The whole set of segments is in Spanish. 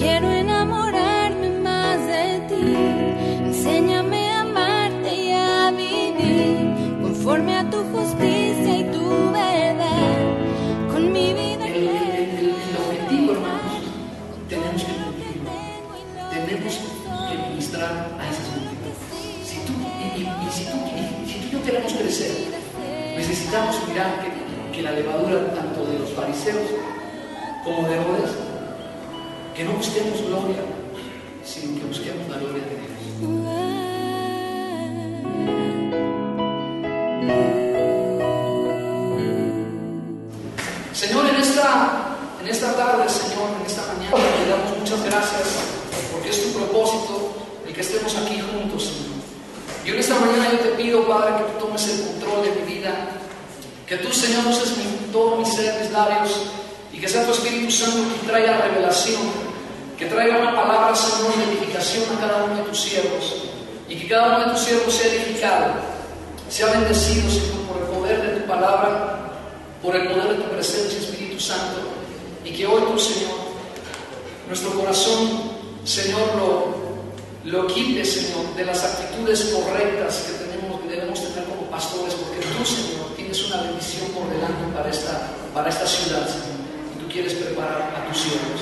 Quiero enamorarme más de ti. Enséñame a amarte y a vivir conforme a tu justicia y tu verdad. Con mi vida El objetivo, hermanos, tenemos que cumplirlo. Tenemos que ministrar a esas multitudes. Si tú y yo queremos crecer, necesitamos mirar que la levadura tanto de los fariseos como de Herodes, que no busquemos gloria, sino que busquemos la gloria de Dios. Señor, en esta tarde, Señor, en esta mañana, te damos muchas gracias porque es tu propósito el que estemos aquí juntos, Señor. Y en esta mañana yo te pido, Padre, que tú tomes el control de mi vida, que tú, Señor, uses todo mi ser, mis labios, y que sea tu Espíritu Santo que traiga revelación, que traiga una palabra, Señor, de edificación a cada uno de tus siervos, y que cada uno de tus siervos sea edificado, sea bendecido, Señor, por el poder de tu palabra, por el poder de tu presencia, Espíritu Santo, y que hoy tú, Señor, nuestro corazón, Señor, lo quite, Señor, de las actitudes correctas que debemos tener como pastores, porque tú, Señor, tienes una bendición por delante para esta ciudad, Señor, y tú quieres preparar a tus siervos,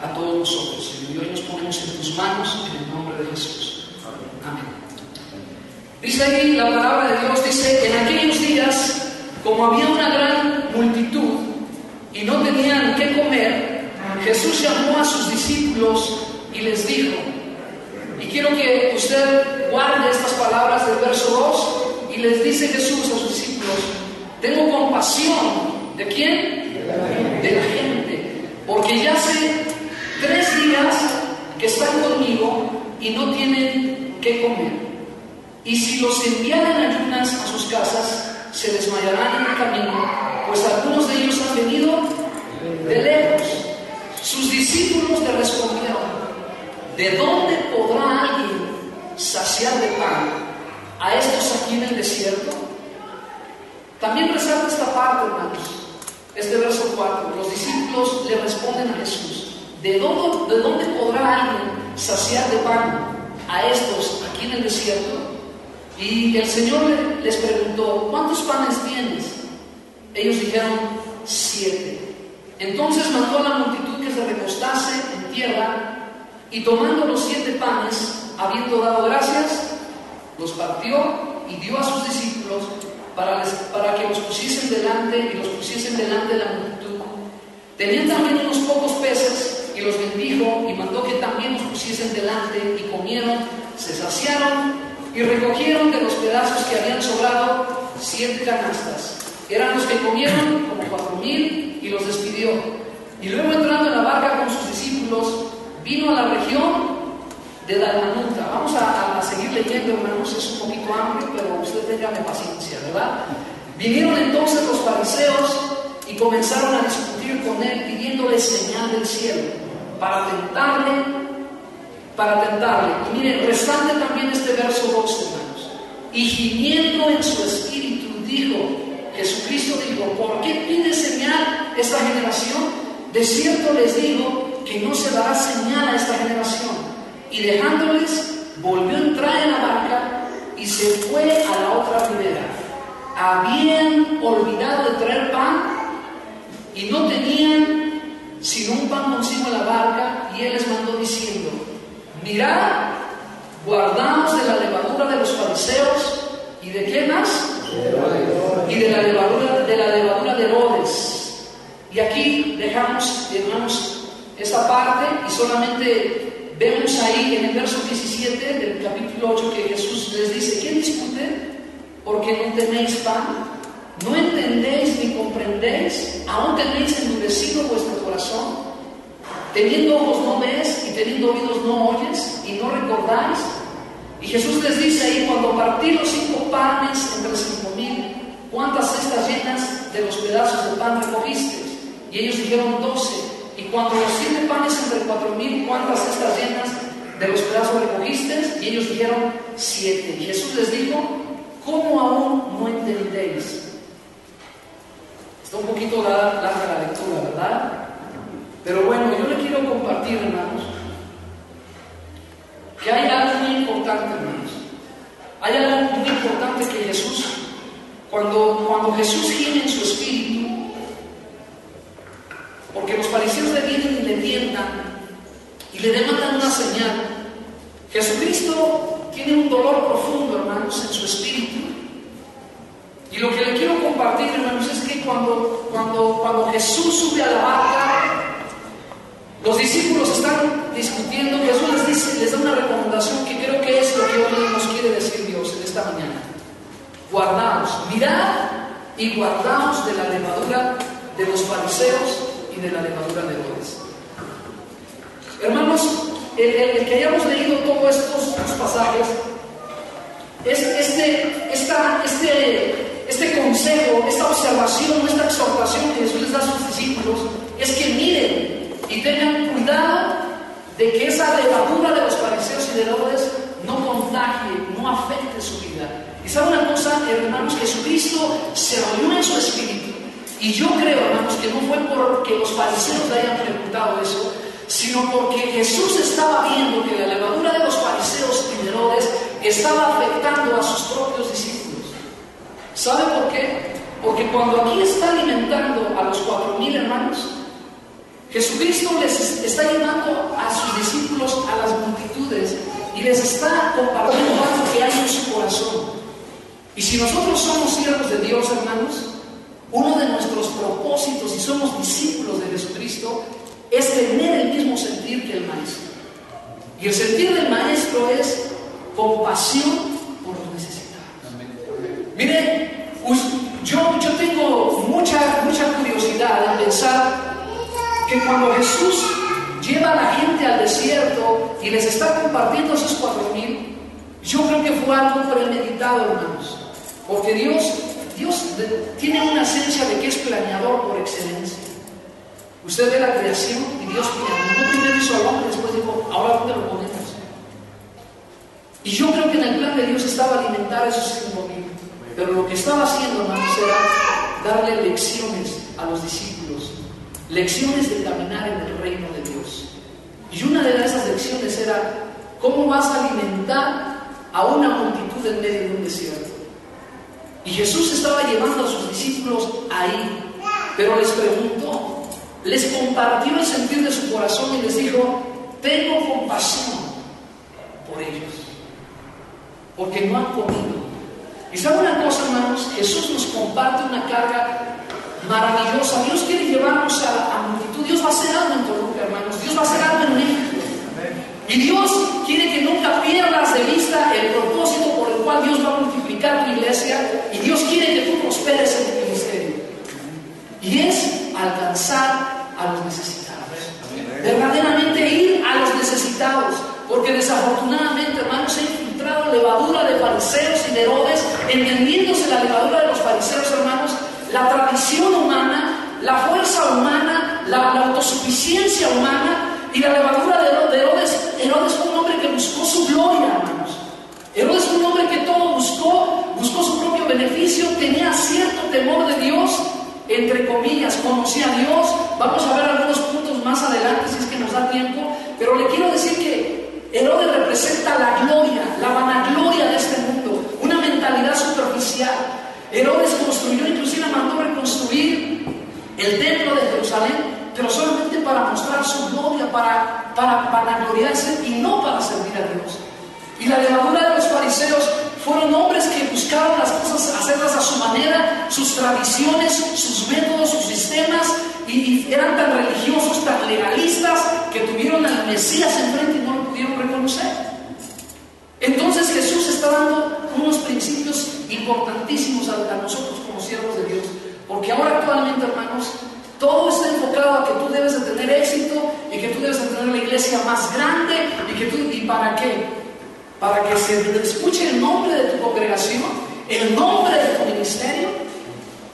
a todos nosotros, Señor, y hoy nos ponemos en tus manos en el nombre de Jesús. Amén. Dice ahí la palabra de Dios, dice, en aquellos días, como había una gran multitud y no tenían qué comer, Jesús llamó a sus discípulos y les dijo, y quiero que usted guarde estas palabras del verso 2, y les dice Jesús a sus discípulos, tengo compasión, ¿de quién? De la gente, porque ya hace 3 días que están conmigo y no tienen qué comer. Y si los enviaran ayunas a sus casas, se desmayarán en el camino, pues algunos de ellos han venido de lejos. Sus discípulos le respondieron, ¿de dónde podrá alguien saciar de pan a estos aquí en el desierto? También resalta esta parte, hermanos, este verso 4. Los discípulos le responden a Jesús, ¿de dónde podrá alguien saciar de pan a estos aquí en el desierto? Y el Señor les preguntó, ¿cuántos panes tienes? Ellos dijeron, 7. Entonces mandó a la multitud que se recostase en tierra, y tomando los 7 panes, habiendo dado gracias, los partió y dio a sus discípulos para que los pusiesen delante de la multitud. Tenían también unos pocos peces, y los bendijo, y mandó que también los pusiesen delante, y comieron, se saciaron, y recogieron de los pedazos que habían sobrado 7 canastas. Eran los que comieron como 4,000, y los despidió. Y luego, entrando en la barca con sus discípulos, vino a la región de Dalmanuta. Vamos a seguir leyendo, hermanos, es un poquito amplio, pero usted téngame paciencia, ¿verdad? Vinieron entonces los fariseos y comenzaron a discutir con él, pidiéndole señal del cielo, para tentarle. Y miren, resalta también este verso 2, hermanos. Y gimiendo en su espíritu Jesucristo dijo, ¿por qué pide señal esta generación? De cierto les digo que no se dará señal a esta generación. Y dejándoles, volvió a entrar en la barca y se fue a la otra ribera. Habían olvidado de traer pan y no tenían sino un pan consigo en la barca, y él les mandó diciendo, mirad, guardamos de la levadura de los fariseos, ¿y de qué más? Y de la levadura de Herodes. Y aquí dejamos, hermanos, esta parte, y solamente vemos ahí en el verso 17 del capítulo 8 que Jesús les dice, ¿qué discuten? Porque no tenéis pan, no entendéis ni comprendéis, aún tenéis endurecido vuestro corazón, teniendo ojos no ves y teniendo oídos no oyes y no recordáis. Y Jesús les dice ahí, cuando partí los 5 panes entre 5,000, ¿cuántas cestas llenas de los pedazos de pan recogisteis? Y ellos dijeron 12. Y cuando los 7 panes entre 4,000, ¿cuántas cestas llenas de los pedazos recogisteis? Y ellos dijeron 7. Y Jesús les dijo, ¿cómo aún no entendéis? Está un poquito larga la lectura, ¿verdad? Pero bueno, yo le quiero compartir, hermanos, importante, hermanos. Hay algo muy importante que Jesús, cuando Jesús gime en su espíritu, porque los fariseos le vienen y le tientan y le demandan una señal. Jesucristo tiene un dolor profundo, hermanos, en su espíritu. Y lo que le quiero compartir, hermanos, es que cuando Jesús sube a la barca, los discípulos están discutiendo. Jesús les da una recomendación que creo que es lo que hoy nos quiere decir Dios en esta mañana. Guardaos, mirad y guardaos de la levadura de los fariseos y de la levadura de Herodes. Hermanos, el que hayamos leído todos estos pasajes, este consejo, esta observación, esta exhortación que Jesús les da a sus discípulos, es que miren y tengan cuidado de que esa levadura de los fariseos y de Herodes no contagie, no afecte su vida. Y sabe una cosa, hermanos, Jesucristo se oyó en su espíritu. Y yo creo, hermanos, que no fue porque los fariseos le hayan preguntado eso, sino porque Jesús estaba viendo que la levadura de los fariseos y de Herodes estaba afectando a sus propios discípulos. ¿Sabe por qué? Porque cuando aquí está alimentando a los 4,000 hermanos, Jesucristo les está llevando a sus discípulos a las multitudes y les está compartiendo algo que hay en su corazón. Y si nosotros somos siervos de Dios, hermanos, uno de nuestros propósitos, si somos discípulos de Jesucristo, es tener el mismo sentir que el Maestro. Y el sentir del Maestro es compasión por los necesitados. Mire, yo tengo mucha curiosidad en pensar que cuando Jesús lleva a la gente al desierto y les está compartiendo esos 4,000, yo creo que fue algo premeditado, hermanos. Porque Dios tiene una esencia de que es planeador por excelencia. Usted ve la creación y Dios no primero hizo al hombre, después dijo, ahora ¿dónde lo ponemos? Y yo creo que en el plan de Dios estaba alimentar a esos 5,000. Pero lo que estaba haciendo, hermanos, era darle lecciones a los discípulos. Lecciones de caminar en el reino de Dios. Y una de esas lecciones era, ¿cómo vas a alimentar a una multitud en medio de un desierto? Y Jesús estaba llevando a sus discípulos ahí, pero les preguntó, les compartió el sentir de su corazón y les dijo, tengo compasión por ellos, porque no han comido. Y sabe una cosa, hermanos, Jesús nos comparte una carga maravillosa. Dios quiere llevarnos a la multitud. Dios va a hacer algo en Toluca, hermanos. Dios va a hacer algo en México. Y Dios quiere que nunca pierdas de vista el propósito por el cual Dios va a multiplicar tu iglesia. Y Dios quiere que tú prosperes en tu ministerio. Y es alcanzar a los necesitados. Verdaderamente ir a los necesitados. Porque desafortunadamente, hermanos, se ha infiltrado levadura de fariseos y de Herodes, entendiéndose la levadura de los fariseos, hermanos, la tradición humana, la fuerza humana, la autosuficiencia humana. Y la levadura de Herodes. Herodes fue un hombre que buscó su gloria, hermanos. Herodes fue un hombre que todo buscó su propio beneficio, tenía cierto temor de Dios, entre comillas, conocía a Dios. Vamos a ver algunos puntos más adelante si es que nos da tiempo, pero le quiero decir que Herodes representa la gloria, la vanagloria de este mundo, una mentalidad superficial. Herodes construyó, inclusive mandó reconstruir el templo de Jerusalén, pero solamente para mostrar su gloria, para vanagloriarse y no para servir a Dios. Y la levadura de los fariseos fueron hombres que buscaban las cosas, hacerlas a su manera, sus tradiciones, sus métodos, sus sistemas, y eran tan religiosos, tan legalistas, que tuvieron al Mesías enfrente y no lo pudieron reconocer. Entonces Jesús está dando unos principios importantísimos a nosotros como siervos de Dios, porque ahora actualmente, hermanos, todo está enfocado a que tú debes de tener éxito y que tú debes de tener la iglesia más grande ¿y para qué? Para que se escuche el nombre de tu congregación, el nombre de tu ministerio,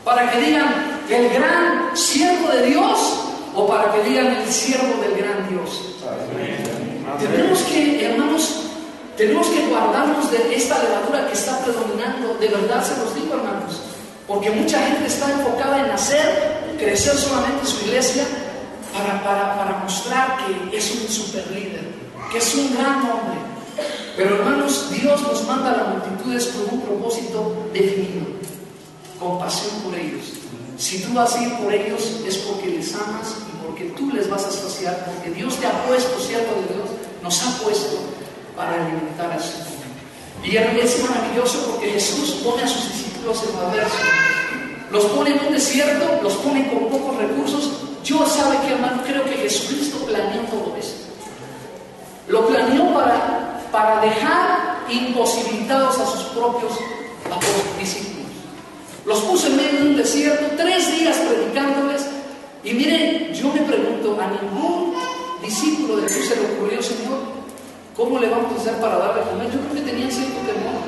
para que digan el gran siervo de Dios o para que digan el siervo del gran Dios. Tenemos que, hermanos, guardarnos de esta levadura que está predominando. De verdad se los digo, hermanos, porque mucha gente está enfocada en crecer solamente su iglesia para mostrar que es un super líder, que es un gran hombre. Pero hermanos, Dios nos manda a las multitudes con un propósito definido, compasión por ellos. Si tú vas a ir por ellos es porque les amas y porque tú les vas a saciar, porque Dios te ha puesto, siervo de Dios, nos ha puesto para alimentar a su pueblo. Y es maravilloso porque Jesús pone a sus discípulos en la adversidad. Los pone en un desierto, los pone con pocos recursos. Yo, ¿sabe qué, hermano? Creo que Jesucristo planeó todo esto. Lo planeó para dejar imposibilitados a sus propios discípulos. Los puso en medio de un desierto, 3 días predicándoles. Y miren, yo me pregunto, a ningún discípulo de Jesús se le ocurrió, Señor, ¿cómo le vamos a hacer para darle a comer? Yo creo que tenían cierto temor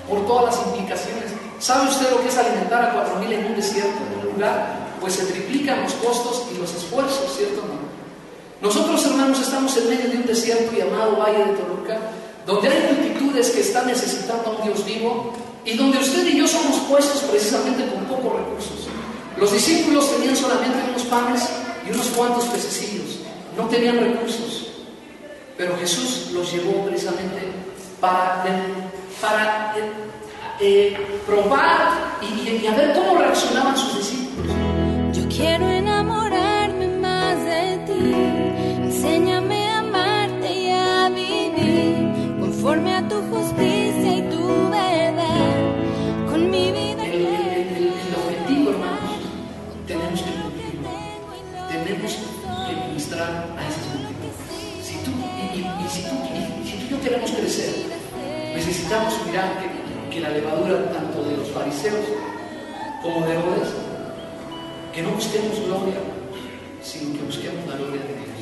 por todas las implicaciones. ¿Sabe usted lo que es alimentar a 4,000 en un desierto, en un lugar? Pues se triplican los costos y los esfuerzos, ¿cierto o no? Nosotros, hermanos, estamos en medio de un desierto llamado Valle de Toluca, donde hay multitudes que están necesitando a un Dios vivo y donde usted y yo somos puestos precisamente con pocos recursos. Los discípulos tenían solamente unos panes y unos cuantos pececillos, no tenían recursos, pero Jesús los llevó precisamente para probar y a ver cómo reaccionaban sus discípulos. Yo quiero enamorarme más de ti, enséñame a amarte y a vivir conforme a tu justicia y tu verdad, con mi vida. El objetivo, hermanos, tenemos que cumplirlo. Tenemos que ministrar a esas multitudes. Si tú y yo queremos crecer, necesitamos mirar que la levadura tanto de los fariseos como de Herodes, que no busquemos gloria, sino que busquemos la gloria de Dios.